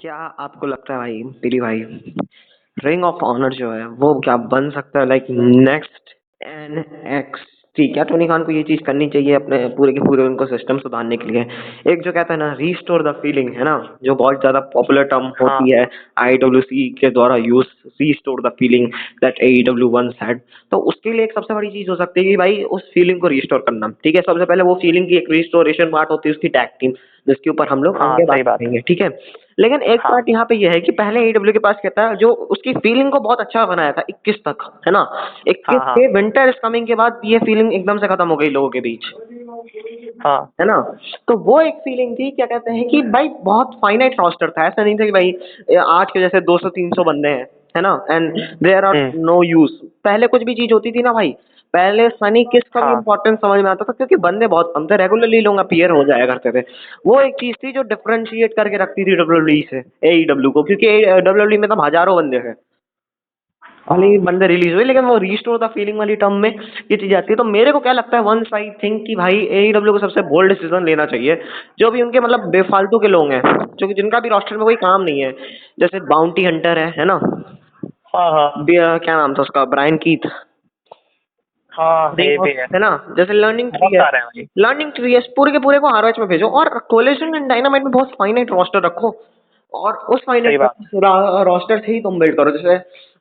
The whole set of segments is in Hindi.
क्या आपको लगता है भाई पीली भाई, रिंग ऑफ ऑनर जो है वो क्या बन सकता है लाइक नेक्स्ट NXT? क्या टोनी खान को ये चीज करनी चाहिए अपने पूरे के पूरे उनको सिस्टम सुधारने के लिए? एक जो कहता है ना रीस्टोर द फीलिंग, है ना, जो बहुत ज्यादा पॉपुलर टर्म हाँ, होती है IWC के द्वारा use, restore the feeling that AEW once had. तो उसके लिए एक सबसे बड़ी चीज हो सकती है कि भाई उस फीलिंग को रिस्टोर करना। ठीक है, सबसे पहले वो फीलिंग की एक रिस्टोरेशन पार्ट होती है उसकी टैग टीम, जिसके ऊपर हम लोग हाँ, आगे बात सही बात है। करेंगे। ठीक है, लेकिन एक हाँ, पार्ट यहाँ पे ये है कि पहले AEW के पास क्या था, जो उसकी फीलिंग को बहुत अच्छा बनाया था 21 तक, है ना। 21 हाँ, हाँ, के विंटर इज कमिंग के बाद ये फीलिंग एकदम से खत्म हो गई लोगों के बीच, हाँ। है ना। तो वो एक फीलिंग थी, क्या कहते हैं कि भाई बहुत फाइनाइट रोस्टर था, ऐसा नहीं था कि भाई आज के जैसे 200-300 बंदे हैं, है ना, एंड देयर आर हुँ, नो यूज। पहले कुछ भी चीज होती थी ना भाई, पहले सनी किस का भी हाँ, इंपॉर्टेंस समझ में आता था क्योंकि बंदे बहुत कम थे, रेगुलरली लोग अपीयर हो जाया करते थे। वो एक चीज थी जो डिफरेंशिएट करके रखती थी WWE से, AEW को, क्योंकि WWE में तब हजारों बंदे थे, भले ही हाँ। बंदे रिलीज हुए, लेकिन वो रीस्टोर द फीलिंग वाली टर्म में ये चीज आती है। तो मेरे को क्या लगता है, वंस आई थिंक कि भाई AEW को सबसे बोल्ड डिसीजन लेना चाहिए। जो भी उनके मतलब बेफालतू के लोग हैं, जो कि जिनका भी रोस्टर में कोई काम नहीं है, जैसे बाउंटी हंटर है ना, हाँ, हाँ। क्या नाम था उसका, ब्रायन कीथ, हाँ, ये भी है। है ना, जैसे लर्निंग ट्री बहुत है, सारे हैं भाई। लर्निंग ट्री है, पूरे के पूरे को ROH में भेजो और कोलिशन एंड डायनामाइट में बहुत फाइनाइट रोस्टर रखो, और उस सही फाइनाइट बात है। रोस्टर से ही तुम बिल्ड करो। जैसे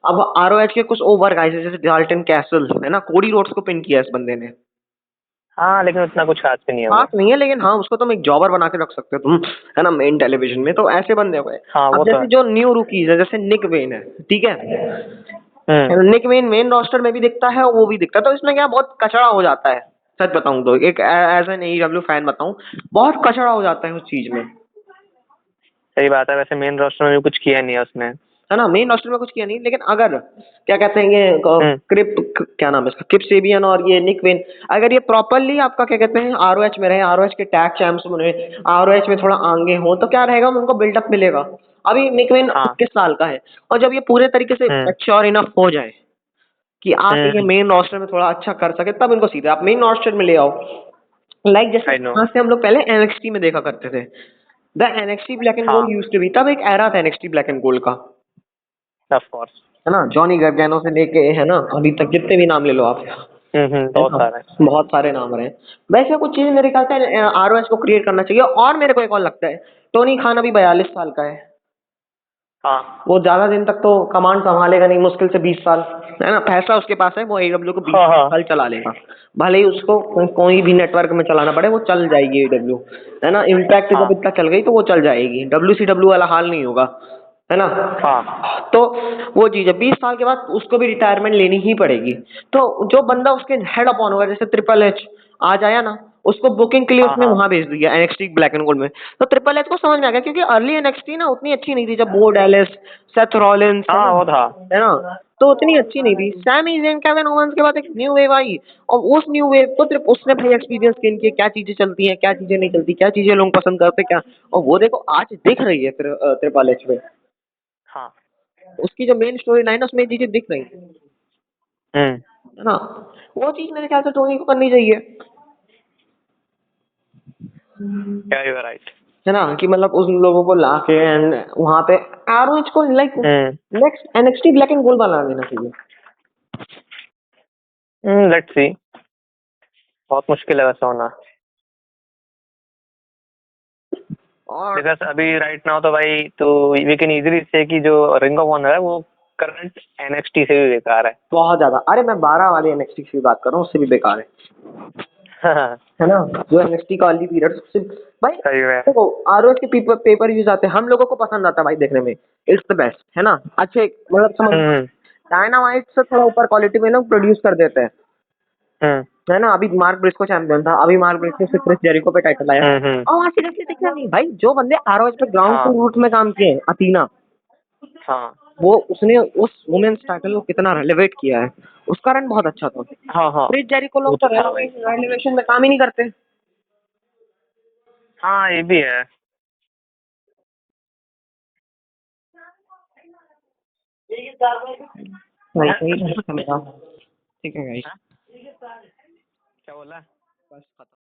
अब ROH के कुछ ओवर गाइस हैं, जैसे डाल्टन कैसल, है ना, कोडी रोड्स को पिन किया इस बंदे ने, हाँ, लेकिन उतना कुछ खास भी नहीं है खास वो। नहीं है, लेकिन हाँ उसको तुम एक जॉबर बना के रख सकते हो तुम, है ना, मेन टेलीविजन में। तो ऐसे बंदे हुए। हाँ, अब वो तो जैसे है। जो न्यू रूकीज है, जैसे निक वेन है, ठीक है, हुँ, निक वेन मेन रोस्टर में भी दिखता है, वो भी दिखता है, तो इसमें क्या बहुत कचड़ा हो जाता है। सच बताऊं तो एक एज एन AEW फैन बताऊं, बहुत कचड़ा हो जाता है उस चीज में, सही बात है। वैसे मेन रोस्टर में भी कुछ किया नहीं है उसने। है ना। मेन रोस्टर में कुछ किया नहीं, लेकिन अगर क्या कहते हैं ये हुँ, क्या नाम है इसका, किप सेबियन और ये निक वेन, अगर ये प्रॉपरली आपका क्या कहते हैं ROH में रहे, ROH के टैग चैंप्स बने, ROH में थोड़ा आगे हो, तो क्या रहेगा, उनको बिल्डअप मिलेगा। अभी निक वेन हाँ, 21 साल का है, और जब ये पूरे तरीके से हुँ, मैच्योर इनफ हो जाए कि आके ये हुँ, मेन रोस्टर में थोड़ा अच्छा कर सके, तब इनको सीधे आप मेन रोस्टर में ले आओ। लाइक जैसे आई नो। यहाँ से हम लोग पहले NXT में देखा करते थे, द NXT ब्लैक एंड हाँ, गोल्ड यूज्ड टू बी, तब एक एरा था NXT ब्लैक एंड गोल्ड का, ऑफ कोर्स। है ना। जॉनी गर्गैनो से लेके, है ना, अभी तक जितने भी नाम ले लो आप, हुँ, हुँ, है बहुत ना, सारे हैं। बहुत सारे नाम रहे। वैसे कुछ चीजें मेरे ख्याल से ROH को क्रिएट करना चाहिए। और मेरे को एक और लगता है, टोनी खान अभी 42 साल का है, हाँ, वो ज्यादा दिन तक तो कमांड संभालेगा नहीं, मुश्किल से 20 साल, है ना, पैसा उसके पास है, वो AEW को बीस हाँ, हाँ, साल चला लेगा। भले ही उसको कोई भी नेटवर्क में चलाना पड़े, वो चल जाएगी AEW, है ना। इम्पैक्ट जब हाँ, इतना चल गई तो वो चल जाएगी, WCW वाला हाल नहीं होगा, है ना। हाँ, तो वो चीज है, 20 साल के बाद उसको भी रिटायरमेंट लेनी ही पड़ेगी। तो जो बंदा उसके हेड अपॉन होगा, जैसे ट्रिपल एच आज आया ना, उसको बुकिंग के लिए हाँ, उसने हाँ, वहां भेज दिया NXT ब्लैक एंड गोल्ड में। तो ट्रिपल एच को समझ में आ गया, क्योंकि अर्ली NXT ना उतनी अच्छी नहीं थी, जब बो डैलिस, सेथ रॉलिंस, हाँ, वो था। है ना, तो उतनी अच्छी नहीं थी। सैमी ज़ेन, केविन ओवेंस के बाद एक न्यू वेव आई, और उस न्यू वेव को सिर्फ उसने भाई एक्सपीरियंस गेन किया, क्या चीजें चलती हैं, क्या चीजें नहीं चलती, क्या चीजें लोग पसंद करते, क्या, और वो देखो आज दिख रही है फिर ट्रिपल एच में, हाँ, उसकी जो मेन स्टोरी लाइन है उसमें ये चीजें दिख रही हैं, हुँ, है ना। वो चीज मेरे ख्याल से धोनी को करनी चाहिए, या यू आर राइट। है ना, कि मतलब उन लोगों को ला के एंड वहां पे ROH को like hmm, next NXT black and gold बना देना चाहिए। Let's see. बहुत मुश्किल है वैसा होना। और बिकॉज़ अभी राइट नाउ तो भाई तो वी कैन इजीली से कि जो रिंग ऑफ ऑनर है वो करंट एनएक्सटी से भी बेकार है। बहुत ज्यादा, अरे मैं 12 वाले NXT की बात कर रहा हूँ, उससे भी बेकार है ना। जो NXT का अर्ली पीरियड उससे भाई, सही है। देखो ROH के पेपर पेपर व्यूज आते हैं, हम लोगों को पसंद आता है भाई देखने में, इट्स द बेस्ट, है ना, अच्छे मतलब समझ। हुँ, डायनामाइट से थोड़ा ऊपर क्वालिटी में लोग प्रोड्यूस कर देते हैं, हुँ, है ना। अभी मार्क ब्रिस्को चैंपियन था, अभी मार्क ब्रिस्को से क्रिस जेरिको पे टाइटल आया, हुँ, हुँ, और वहां सीरियसली दिखा नहीं भाई, जो बंदे ROH पे ग्राउंड हाँ, रूट में काम किए हैं, अथीना, हाँ, वो उसने उस वुमेन्स टाइटल को कितना रेलेवेट किया है, उसका रन बहुत अच्छा था। हाँ, हाँ, क्रिस जेरिको वो लोग तो तो था भाई। रेलेवेशन में काम ही नहीं करते। हाँ, ये भी है। भाई हैं? सही है मेरा, ठीक है गाइस, क्या बोला? बस खत्म।